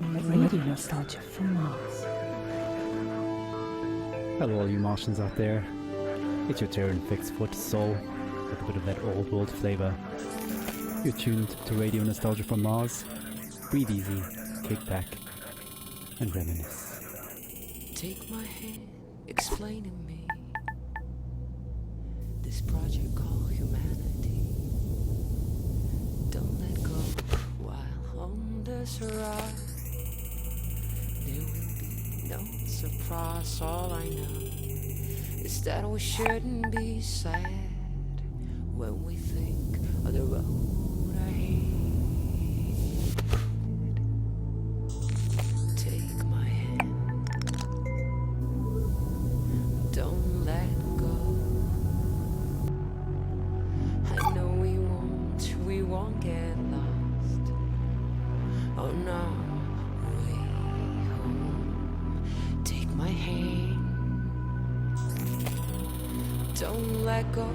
Radio nostalgia from Mars. Hello all you Martians out there. It's your Terran Fixed Foot soul with a bit of that old world flavour. You're tuned to Radio Nostalgia from Mars. Breathe easy, kick back and reminisce. Take my hand, explain to me this project called humanity. Don't let go while on this ride. There will be no surprise. All I know is that we shouldn't be sad when we think of the road ahead. Take my hand, don't let go. I know we won't get lost on our way home. Take my hand, don't let go.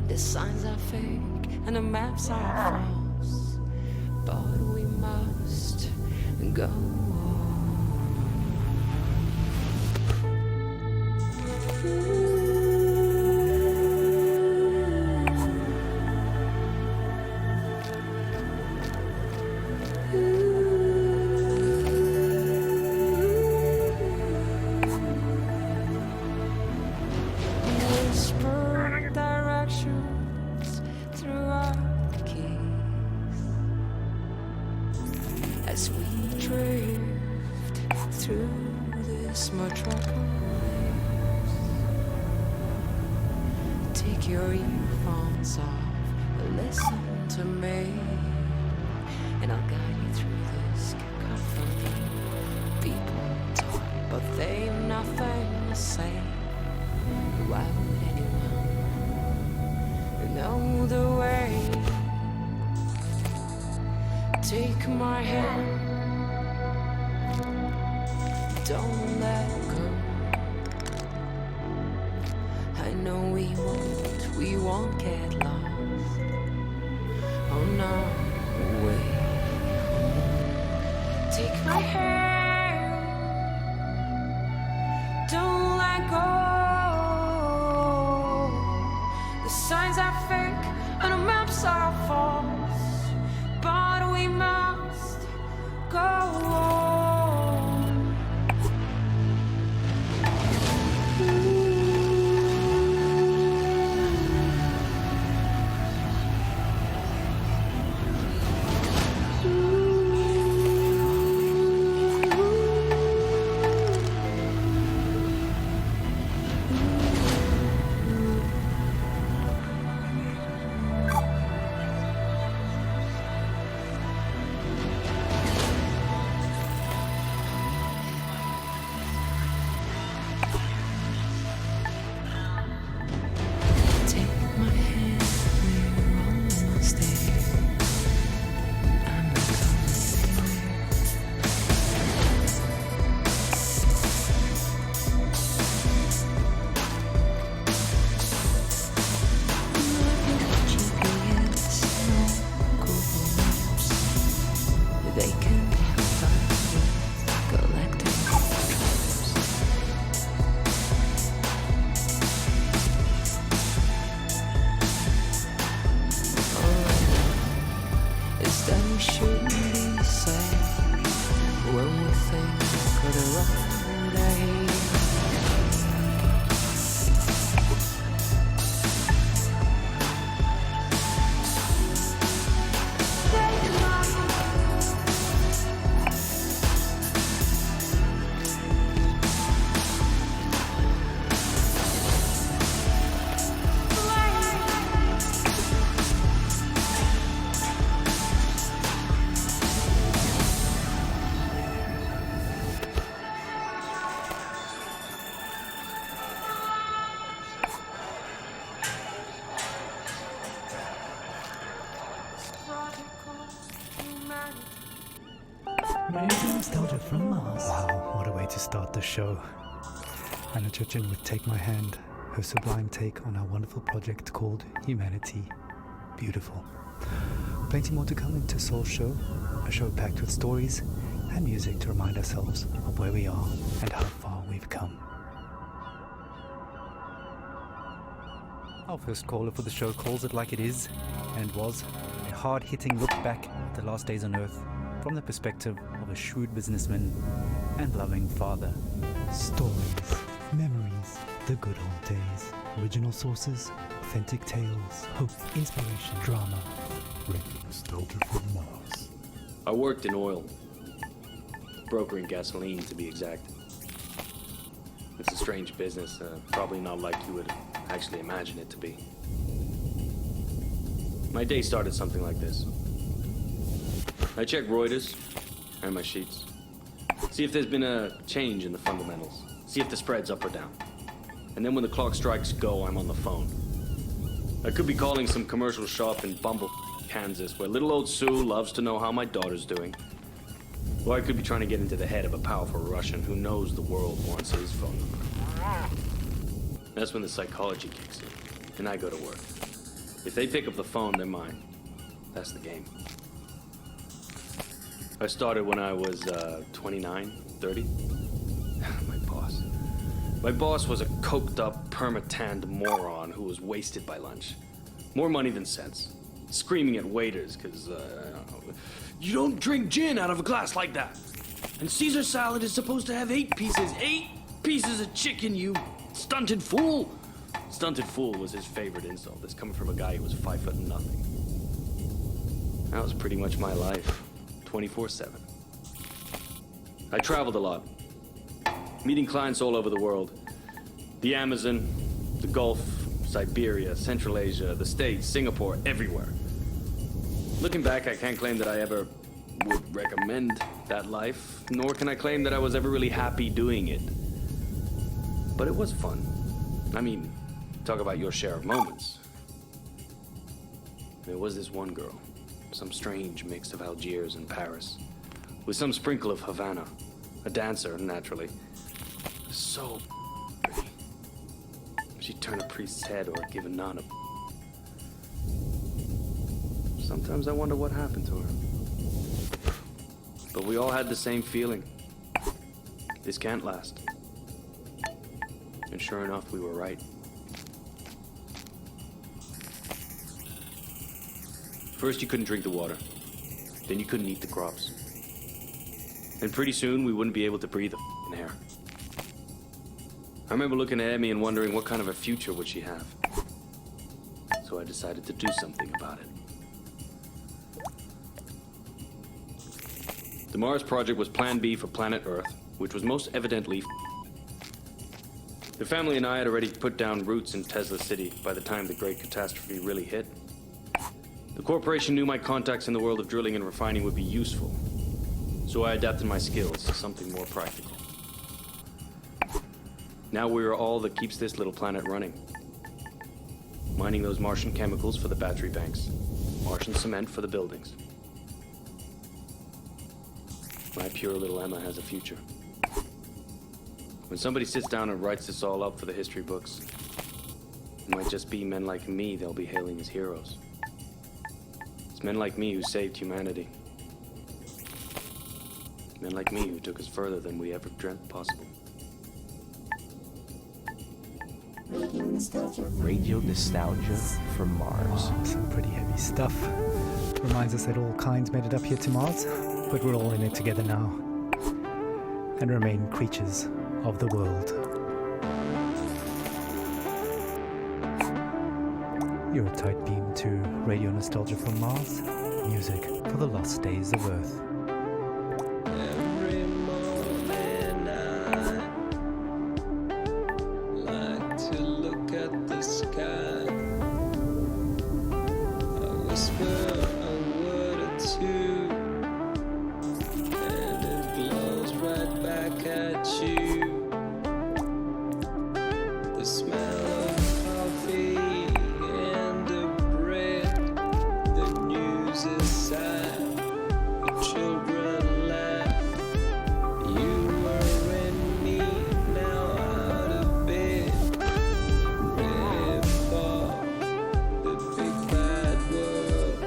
The signs are fake and the maps are false, but we must go whisper directions through our keys as we drift through this metropolis. Take your earphones off, listen to me, and I'll guide you through this cacophony. People talk, but they've nothing to say. Why would anyone know the way? Take my hand, don't let go. I know we won't get lost on our way home. Take my hand, don't let go. The signs are fake and the maps are false, but we must go on. Radio nostalgia from Mars. Wow, what a way to start the show. Anna Churchin with Take My Hand, her sublime take on our wonderful project called Humanity. Beautiful. Plenty more to come into Soul Show, a show packed with stories and music to remind ourselves of where we are and how far we've come. Our first caller for the show calls it like it is, and was a hard-hitting look back at the last days on Earth from the perspective of a shrewd businessman and loving father. Stories, memories, the good old days. Original sources, authentic tales, hope, inspiration, drama. Radio nostalgia from Mars. I worked in oil. Brokering gasoline, to be exact. It's a strange business, probably not like you would actually imagine it to be. My day started something like this. I check Reuters and my sheets. See if there's been a change in the fundamentals. See if the spread's up or down. And then when the clock strikes go, I'm on the phone. I could be calling some commercial shop in Bumble, Kansas, where little old Sue loves to know how my daughter's doing. Or I could be trying to get into the head of a powerful Russian who knows the world wants his phone number. That's when the psychology kicks in, and I go to work. If they pick up the phone, they're mine. That's the game. I started when I was 29, 30. My boss was a coked-up, perma-tanned moron who was wasted by lunch. More money than sense. Screaming at waiters, because, you don't drink gin out of a glass like that. And Caesar salad is supposed to have 8 pieces. 8 pieces of chicken, you stunted fool. Stunted fool was his favorite insult. This coming from a guy who was 5 foot nothing. That was pretty much my life. 24/7. I traveled a lot. Meeting clients all over the world. The Amazon, the Gulf, Siberia, Central Asia, the States, Singapore, everywhere. Looking back, I can't claim that I ever would recommend that life, nor can I claim that I was ever really happy doing it. But it was fun. I mean, talk about your share of moments. There was this one girl, some strange mix of Algiers and Paris, with some sprinkle of Havana, a dancer, naturally. So pretty. She'd turn a priest's head or give a nun a... Sometimes I wonder what happened to her. But we all had the same feeling. This can't last. And sure enough, we were right. First, you couldn't drink the water. Then you couldn't eat the crops. And pretty soon, we wouldn't be able to breathe the f***ing air. I remember looking at Emmy and wondering what kind of a future would she have. So I decided to do something about it. The Mars project was Plan B for planet Earth, which was most evidently The family and I had already put down roots in Tesla City by the time the great catastrophe really hit. The corporation knew my contacts in the world of drilling and refining would be useful, so I adapted my skills to something more practical. Now we are all that keeps this little planet running. Mining those Martian chemicals for the battery banks, Martian cement for the buildings. My pure little Emma has a future. When somebody sits down and writes this all up for the history books, it might just be men like me they'll be hailing as heroes. It's men like me who saved humanity. Men like me who took us further than we ever dreamt possible. Radio nostalgia from Mars. Some pretty heavy stuff. Reminds us that all kinds made it up here to Mars, but we're all in it together now. And remain creatures of the world. You're a tight beam to Radio Nostalgia from Mars. Music for the lost days of Earth. Every morning I like to look at the sky. I whisper a word or two, and it blows right back at you. The smell of coffee and the bread, the news is sad, the children laugh. You are in me now out of bed, ready for the big bad world.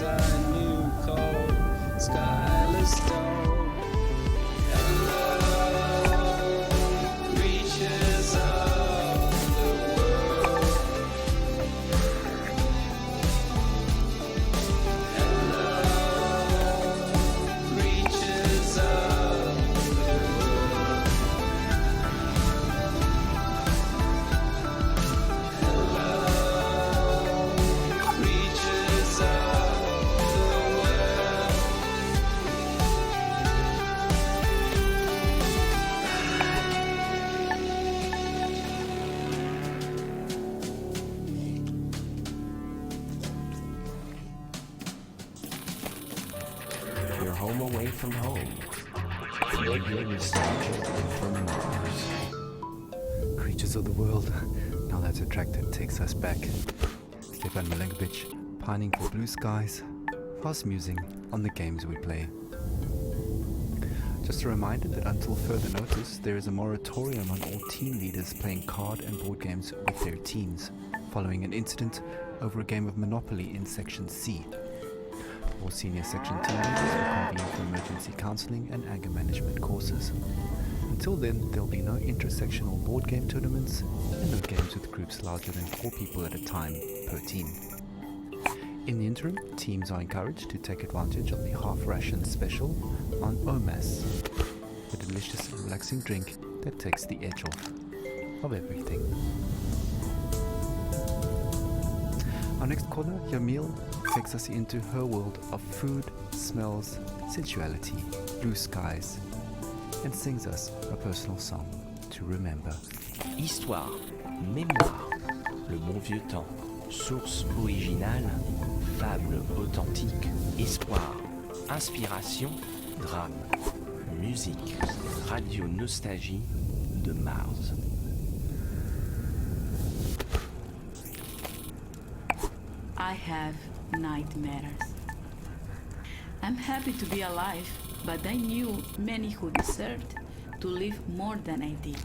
inside new cold, skyless dome. Hello, reaches of the world. Hello, reaches of the world. Hello, reaches of the world. You're home away from home. Feel your nostalgia from Mars. Creatures of the world. Now that's a track that takes us back. Stefan Milenkovic, pining for blue skies, fast musing on the games we play. Just a reminder that until further notice, there is a moratorium on all team leaders playing card and board games with their teams, following an incident over a game of Monopoly in Section C. All senior section team leaders will convene for emergency counseling and anger management courses. Until then, there will be no inter-sectional board game tournaments and no games with groups larger than 4 people at a time per team. In the interim, teams are encouraged to take advantage of the half-ration special on Omas, a delicious and relaxing drink that takes the edge off of everything. Our next caller, Yamil, takes us into her world of food, smells, sensuality, blue skies, and sings us a personal song to remember. Histoire, mémoire, le bon vieux temps, source originale, fable authentique, espoir, inspiration, drame, musique, radio nostalgie de Mars. I have nightmares. I'm happy to be alive, but I knew many who deserved to live more than I did.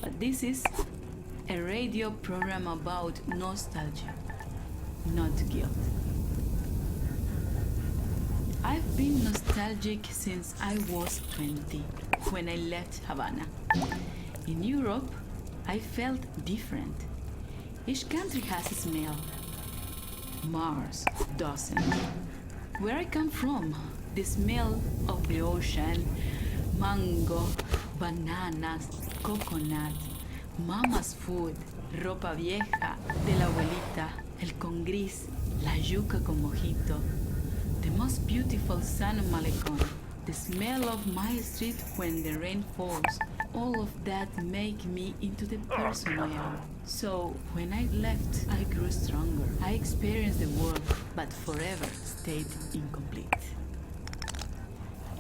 But this is a radio program about nostalgia, not guilt. I've been nostalgic since I was 20, when I left Havana. In Europe, I felt different. Each country has a smell. Mars doesn't. Where I come from, the smell of the ocean, mango, bananas, coconut, mama's food, ropa vieja de la abuelita, el con gris, la yuca con mojito, the most beautiful San Malecon, the smell of my street when the rain falls, all of that make me into the person I am. So when I left, I grew stronger. I experienced the world, but forever stayed incomplete.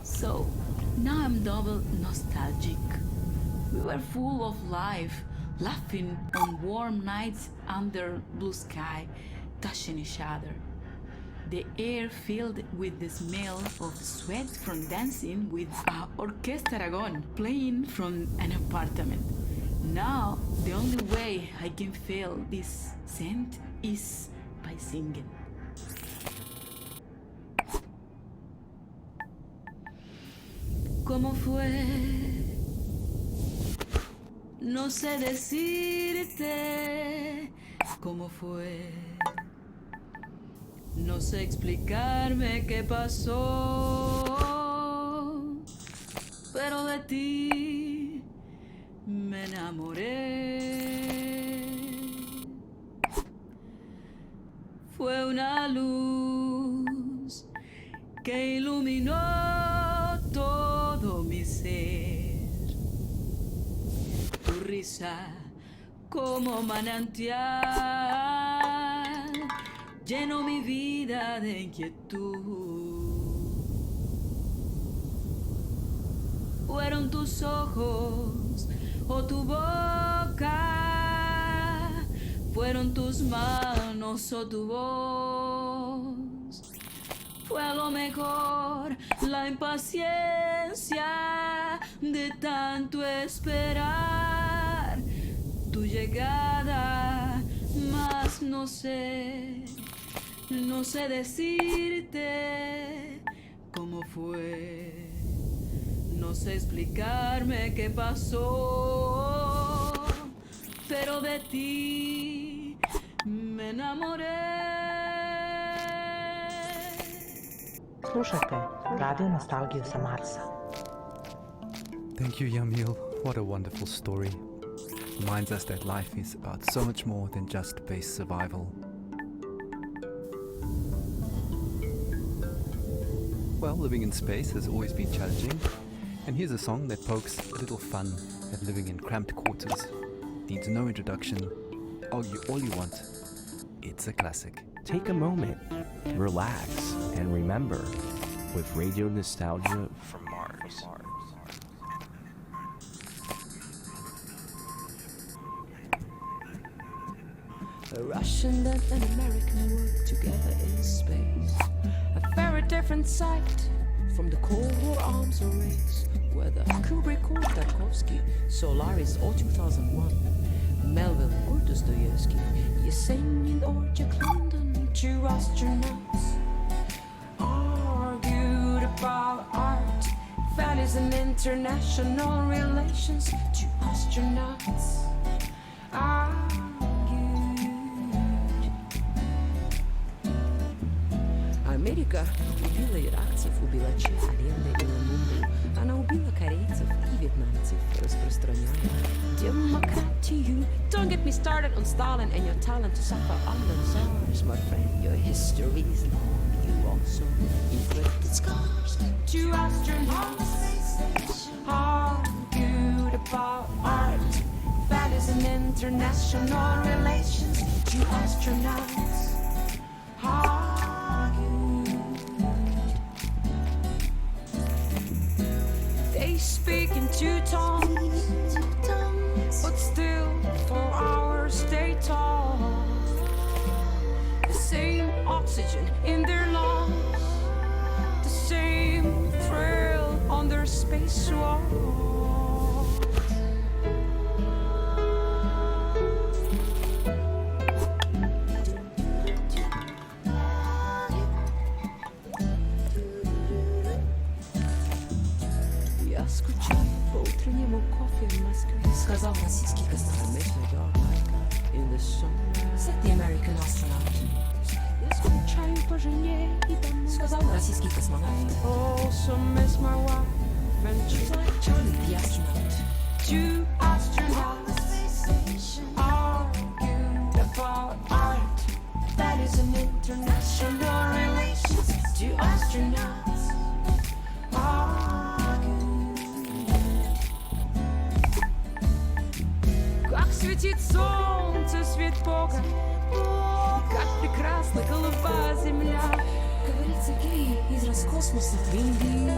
So now I'm double nostalgic. We were full of life, laughing on warm nights under blue sky, touching each other. The air filled with the smell of sweat from dancing with Orquesta Aragon playing from an apartment. Now, the only way I can feel this scent is by singing. ¿Cómo fue? No sé decirte cómo fue. No sé explicarme qué pasó, pero de ti me enamoré. Fue una luz que iluminó todo mi ser. Tu risa como manantial llenó mi vida de inquietud. Fueron tus ojos o tu boca, fueron tus manos o tu voz. Fue a lo mejor la impaciencia de tanto esperar tu llegada, mas no sé No sé decirte cómo fue. No sé explicarme qué pasó. Pero de ti me enamoré. Slušajte Radio Nostalgiju sa Marsa. Thank you, Yamil. What a wonderful story. Reminds us that life is about so much more than just base survival. Well, living in space has always been challenging, and here's a song that pokes a little fun at living in cramped quarters. Needs no introduction. Argue all you want. It's a classic. Take a moment, relax, and remember with Radio Nostalgia from Mars. A Russian and an American work together in space. A very different sight from the Cold War arms race. Whether Kubrick or Tarkovsky, Solaris or 2001, Melville or Dostoevsky, Yesenin or Jack London, two astronauts argued about art, values and international relations. Two astronauts argued. Америка убила иранцев, убила чехов, и Ламунду. Она убила корейцев и вьетнамцев, распространяя демократию. Don't get me started on Stalin and your talent to suffer under SARS, my friend. Your history is long. You also inflicted scars. Two astronauts argued about art, values and international relations. Two astronauts argued. They speak in two tongues, but still 4 hours they talk. The same oxygen in their lungs, the same thrill on their spacewalk. Я скучаю по утреннему кофе в Москве, сказал российский космонавт. In the sunrise, said the American astronaut. Я скучаю по жене и домой, сказал российский космонавт. Also miss my wife and she's like Charlie the astronaut. Two astronauts argued about art, values and international relations. Two astronauts как светит солнце, свет Бога, как прекрасна голубая земля. Говорится гей из Роскосмоса в Индии.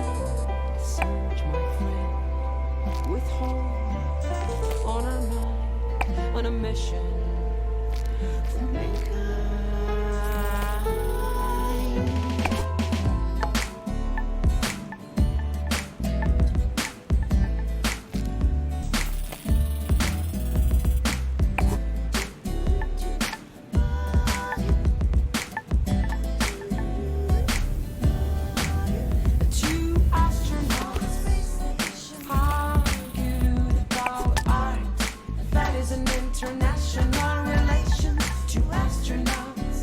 Search, my friend, with home on our mind, on a mission for mankind. International relations, two astronauts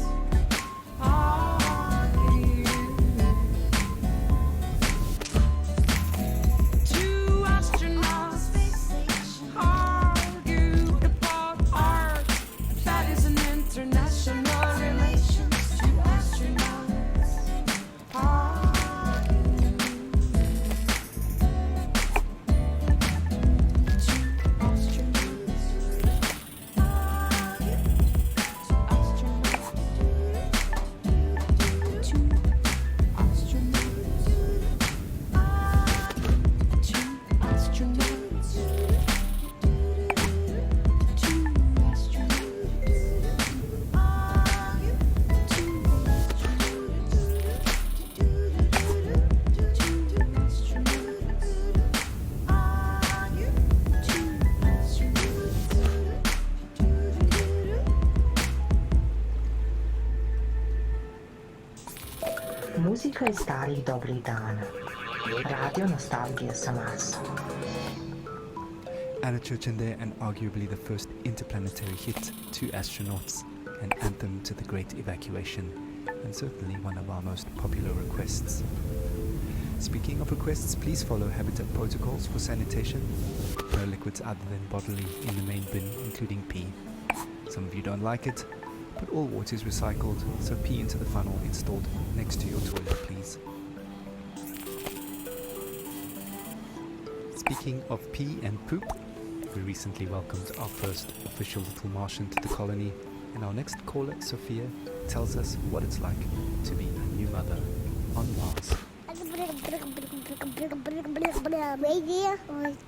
Muzika iz starih dobrih dana. Radio nostalgija sa Marsa. Anna Church in there, and arguably the first interplanetary hit to astronauts, an anthem to the Great Evacuation, and certainly one of our most popular requests. Speaking of requests, please follow Habitat protocols for sanitation. No liquids other than bodily in the main bin, including pee. Some of you don't like it, but all water is recycled, so pee into the funnel installed next to your toilet, please. Speaking of pee and poop, we recently welcomed our first official little Martian to the colony, and our next caller, Sophia, tells us what it's like to be a new mother on Mars. Radio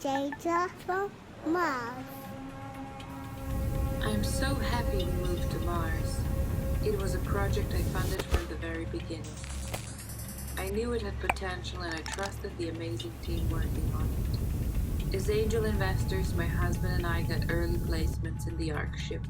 data from Mars. I'm so happy we moved to Mars. It was a project I funded from the very beginning. I knew it had potential and I trusted the amazing team working on it. As angel investors, my husband and I got early placements in the ARC ship.